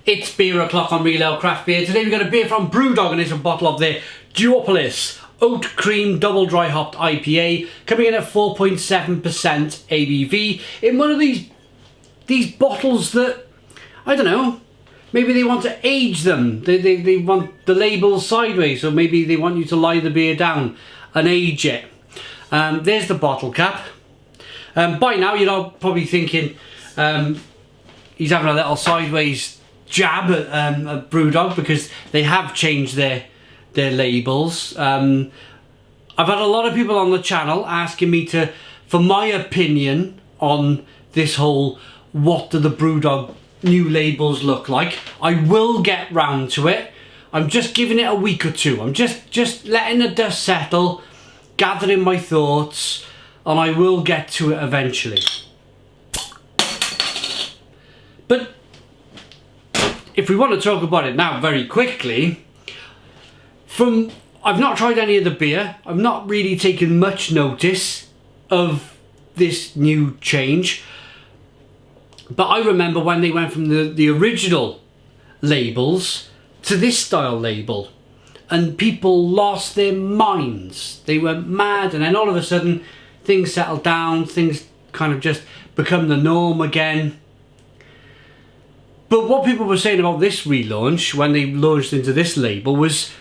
It's beer o'clock on Real Ale Craft Beer. Today we've got a beer from Brewdog and it's a bottle of their Duopolis Oat Cream Double Dry Hopped IPA, coming in at 4.7% ABV in one of these bottles that, I don't know, maybe they want to age them. They want the labels sideways, so maybe they want you to lie the beer down and age it. There's the bottle cap. By now you're all probably thinking he's having a little sideways jab at Brewdog because they have changed their labels. I've had a lot of people on the channel asking me for my opinion on this whole what do the Brewdog new labels look like. I will get round to it. I'm just giving it a week or two. I'm just letting the dust settle, gathering my thoughts, and I will get to it eventually. But if we want to talk about it now very quickly, I've not tried any of the beer. I've not really taken much notice of this new change. But I remember when they went from the original labels to this style label, and people lost their minds. They went mad, and then all of a sudden things settled down, things kind of just become the norm again. But what people were saying about this relaunch when they launched into this label was,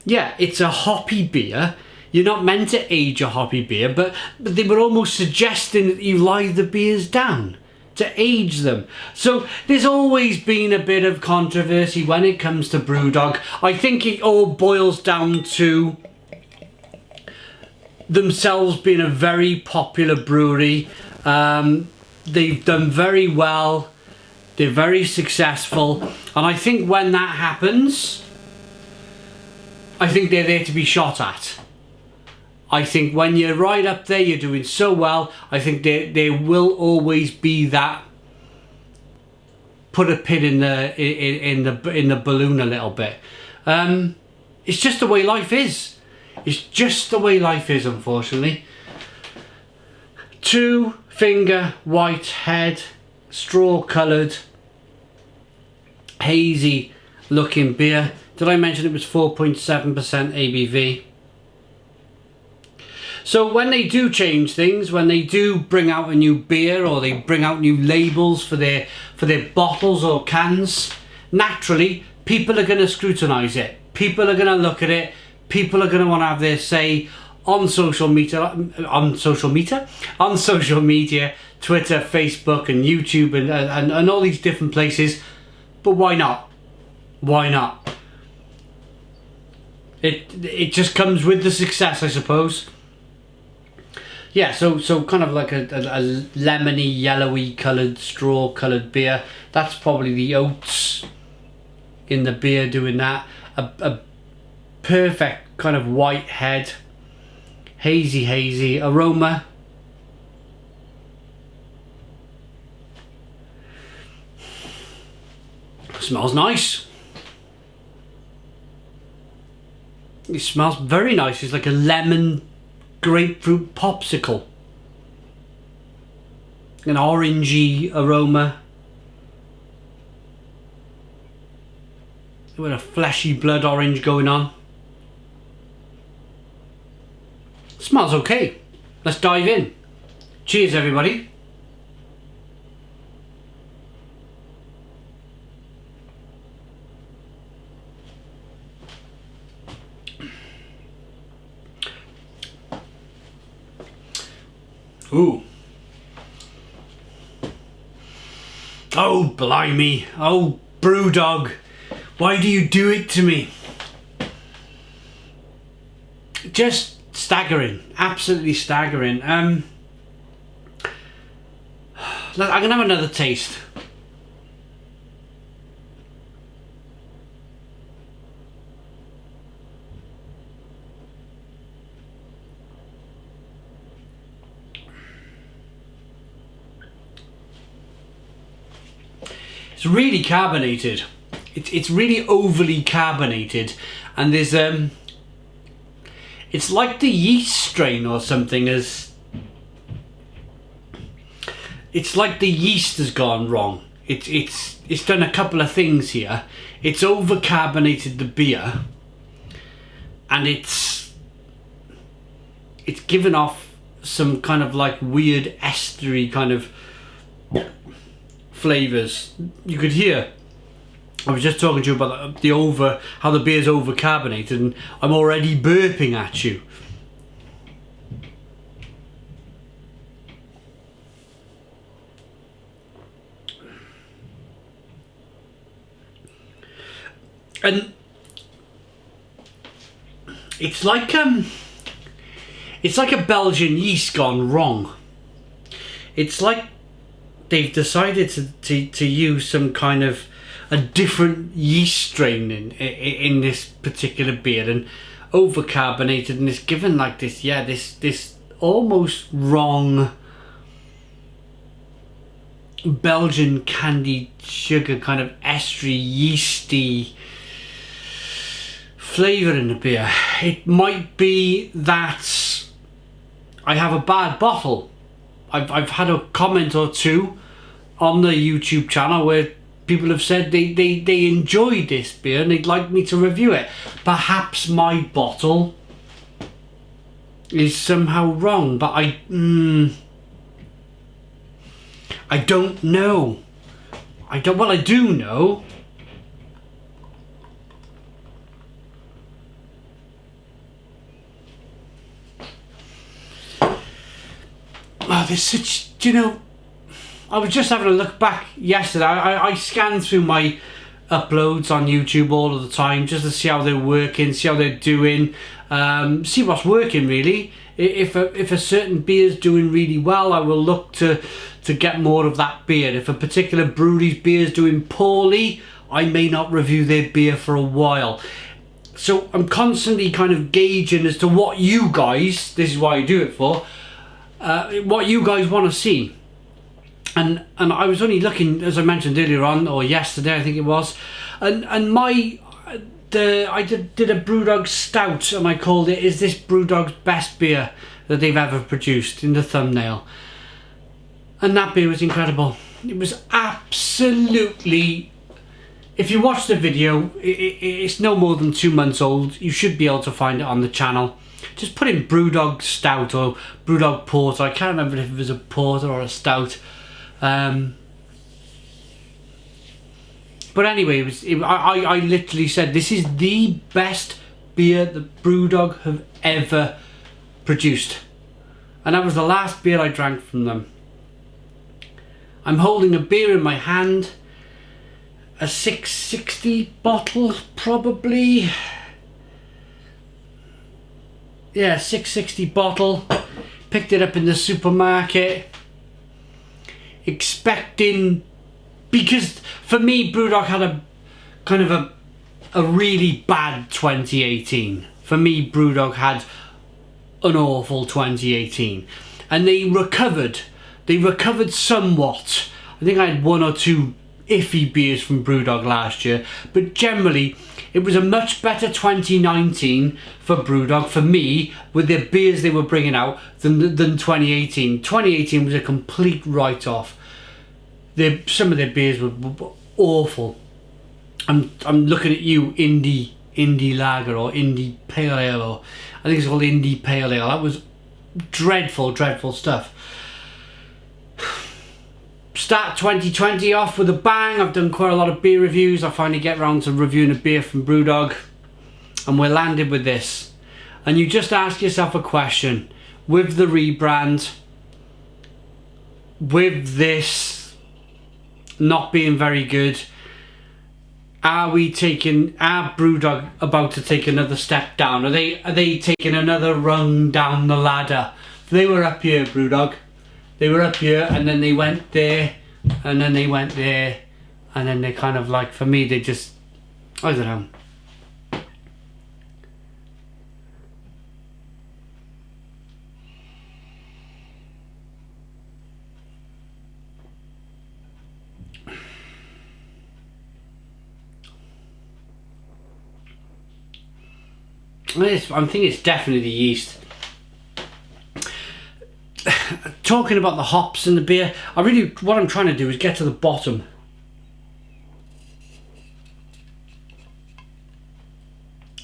yeah, it's a hoppy beer. You're not meant to age a hoppy beer, but they were almost suggesting that you lie the beers down to age them. So there's always been a bit of controversy when it comes to Brewdog. I think it all boils down to themselves being a very popular brewery. They've done very well. They're very successful, and I think when that happens, I think they're there to be shot at. I think when you're right up there, you're doing so well, I think there will always be that put a pin in the balloon a little bit. It's just the way life is. It's just the way life is, unfortunately. 2-finger white head, straw coloured, hazy looking beer. Did I mention it was 4.7% ABV? So when they do change things, when they do bring out a new beer or they bring out new labels for their bottles or cans, naturally people are going to scrutinise it. People are going to look at it. People are going to want to have their say on social media, Twitter, Facebook and YouTube and all these different places. But why not? Why not? It just comes with the success, I suppose. Yeah, so kind of like a lemony, yellowy coloured, straw coloured beer. That's probably the oats in the beer doing that. A perfect kind of white head. Hazy aroma. Smells nice. It smells very nice. It's like a lemon grapefruit popsicle. An orangey aroma. With a fleshy blood orange going on. Smells okay. Let's dive in. Cheers, everybody. Ooh. Oh, blimey. Oh, Brewdog. Why do you do it to me? Just staggering. Absolutely staggering. I'm going to have another taste. It's really carbonated. It's really overly carbonated, and there's it's like the yeast strain or something it's like the yeast has gone wrong. it's done a couple of things here. It's over carbonated the beer, and it's given off some kind of like weird estery kind of flavors. You could hear, I was just talking to you about how the beer's over carbonated, and I'm already burping at you. And it's like a Belgian yeast gone wrong. It's like they've decided to use some kind of a different yeast strain in this particular beer, and over carbonated, and it's given like this, yeah, this almost wrong Belgian candied sugar kind of estery yeasty flavour in the beer. It might be that I have a bad bottle. I've had a comment or two on the YouTube channel where people have said they enjoyed this beer and they'd like me to review it. Perhaps my bottle is somehow wrong, but I don't know. Well, I do know. Oh, there's such, you know, I was just having a look back yesterday. I scanned through my uploads on YouTube all of the time just to see how they're working, see how they're doing, see what's working really. If a certain beer's doing really well, I will look to get more of that beer. If a particular brewery's beer is doing poorly, I may not review their beer for a while. So I'm constantly kind of gauging as to what you guys, this is why I do it for, what you guys want to see. And I was only looking, as I mentioned earlier on, or yesterday I think it was, and I did a Brewdog Stout, and I called it, is this Brewdog's best beer that they've ever produced, in the thumbnail. And that beer was incredible. It was absolutely, if you watch the video, it's no more than 2 months old. You should be able to find it on the channel. Just put in Brewdog Stout or Brewdog Porter. I can't remember if it was a porter or a stout. But anyway, I literally said this is the best beer that Brewdog have ever produced. And that was the last beer I drank from them. I'm holding a beer in my hand, a 660 bottle probably. Yeah, 660 bottle. Picked it up in the supermarket, expecting, because for me Brewdog had a kind of a really bad 2018. For me Brewdog had an awful 2018, and they recovered somewhat. I think I had 1 or 2 iffy beers from Brewdog last year, but generally it was a much better 2019 for Brewdog, for me, with the beers they were bringing out than 2018. 2018 was a complete write-off. Some of their beers were awful. I'm looking at you, Indie Lager or Indie Pale Ale, or I think it's called Indie Pale Ale. That was dreadful stuff. Start 2020 off with a bang. I've done quite a lot of beer reviews. I finally get around to reviewing a beer from Brewdog, and we're landed with this. And you just ask yourself a question: with the rebrand, with this not being very good, are Brewdog about to take another step down? Are they taking another rung down the ladder? They were up here, Brewdog. They were up here, and then they went there, and then they went there, and then they kind of like, for me, they just, I don't know. I think it's definitely the yeast. Talking about the hops in the beer, what I'm trying to do is get to the bottom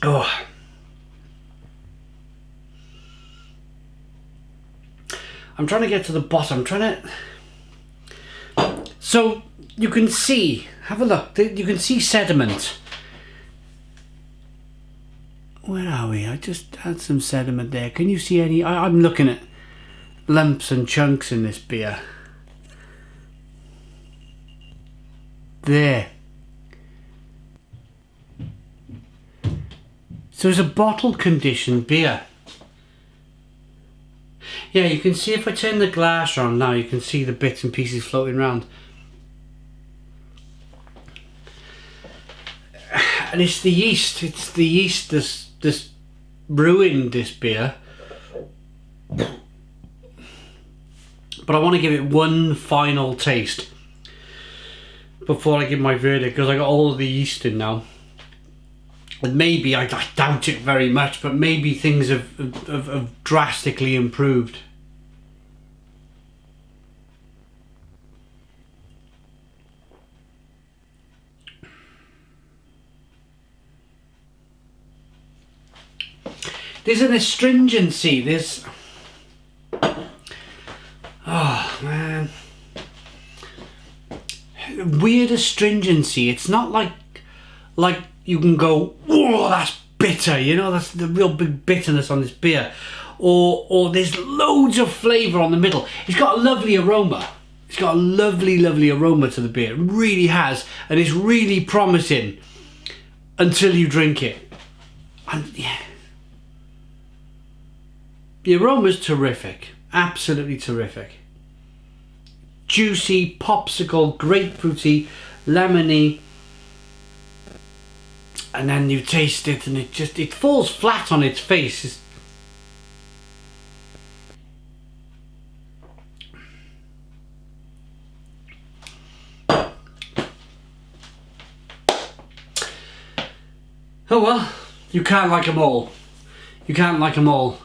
Oh. I'm trying to get to the bottom. I'm trying to... So you can see, have a look, you can see sediment. Where are we? I just had some sediment there. Can you see any? I'm looking at lumps and chunks in this beer. There. So it's a bottle conditioned beer. Yeah, you can see if I turn the glass on now, you can see the bits and pieces floating around. And it's the yeast that's brewing this beer. But I want to give it one final taste before I give my verdict, because I got all of the yeast in now. And maybe, I doubt it very much, but maybe things have drastically improved. There's an astringency, there's... Oh, man. Weird astringency. It's not like you can go, whoa, that's bitter, you know, that's the real big bitterness on this beer. Or there's loads of flavour on the middle. It's got a lovely aroma. It's got a lovely, lovely aroma to the beer. It really has. And it's really promising until you drink it. And yeah. The aroma's terrific. Absolutely terrific. Juicy, popsicle, grapefruity, lemony. And then you taste it and it falls flat on its face. Oh well, you can't like them all. You can't like them all.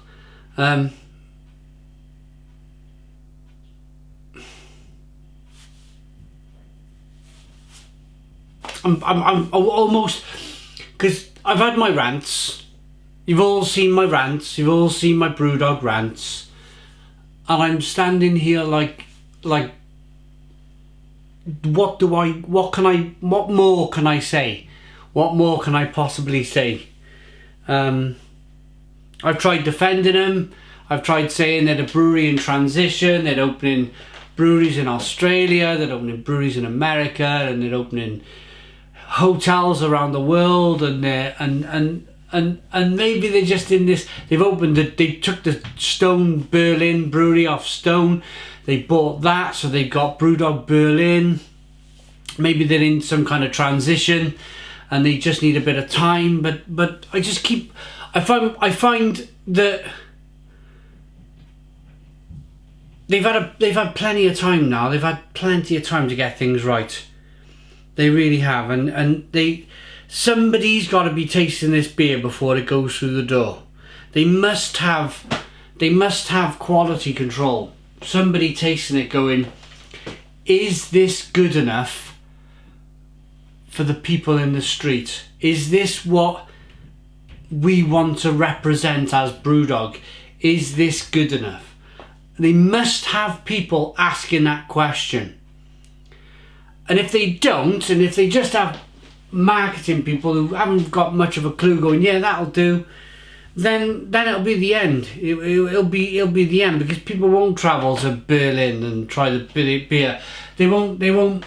I'm almost, because I've had my rants. You've all seen my rants. You've all seen my Brewdog rants, and I'm standing here like, what more can I say? What more can I possibly say? I've tried defending them. I've tried saying they're a brewery in transition. They're opening breweries in Australia. They're opening breweries in America, and they're opening hotels around the world. And maybe they're just in this. They've opened. They took the Stone Berlin brewery off Stone. They bought that, so they've got Brewdog Berlin. Maybe they're in some kind of transition, and they just need a bit of time. But I just keep. I find that they've had plenty of time now. They've had plenty of time to get things right. They really have, and somebody's got to be tasting this beer before it goes through the door. They must have quality control. Somebody tasting it, going, is this good enough for the people in the street? Is this what we want to represent as Brewdog? Is this good enough? They must have people asking that question. And if they don't, and if they just have marketing people who haven't got much of a clue going, yeah, that'll do, then it'll be the end. It'll be the end, because people won't travel to Berlin and try the beer. They won't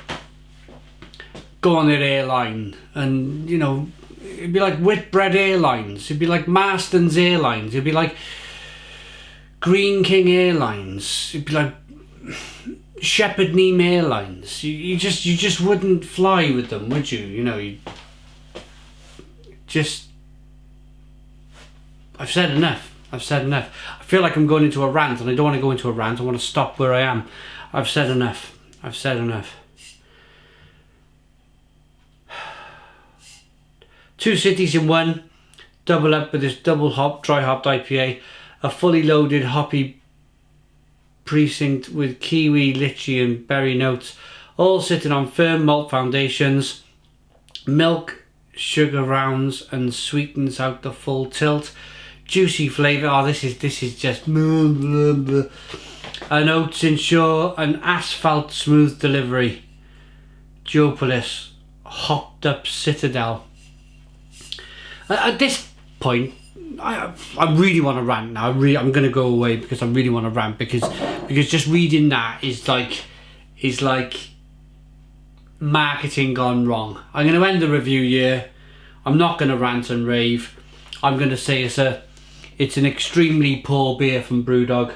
go on their airline, and you know, it'd be like Whitbread Airlines, it'd be like Marston's Airlines, it'd be like Green King Airlines, it'd be like Shepherd Neame Airlines. You just wouldn't fly with them, would you? You know, you just... I've said enough. I feel like I'm going into a rant, and I don't want to go into a rant. I want to stop where I am. I've said enough. Two cities in one, double up with this double hop, dry hopped IPA, a fully loaded hoppy precinct with kiwi, lychee and berry notes, all sitting on firm malt foundations. Milk, sugar rounds and sweetens out the full tilt. Juicy flavour. Oh, this is just an oats ensure an asphalt smooth delivery. Duopolis hopped up citadel. At this point, I really want to rant now. I'm going to go away because I really want to rant because just reading that is like marketing gone wrong. I'm going to end the review here. I'm not going to rant and rave. I'm going to say it's an extremely poor beer from Brewdog.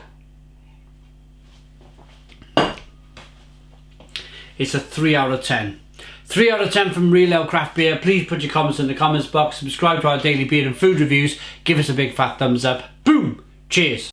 It's a 3 out of 10. 3 out of 10 from Real Ale Craft Beer. Please put your comments in the comments box. Subscribe to our daily beer and food reviews. Give us a big fat thumbs up. Boom! Cheers.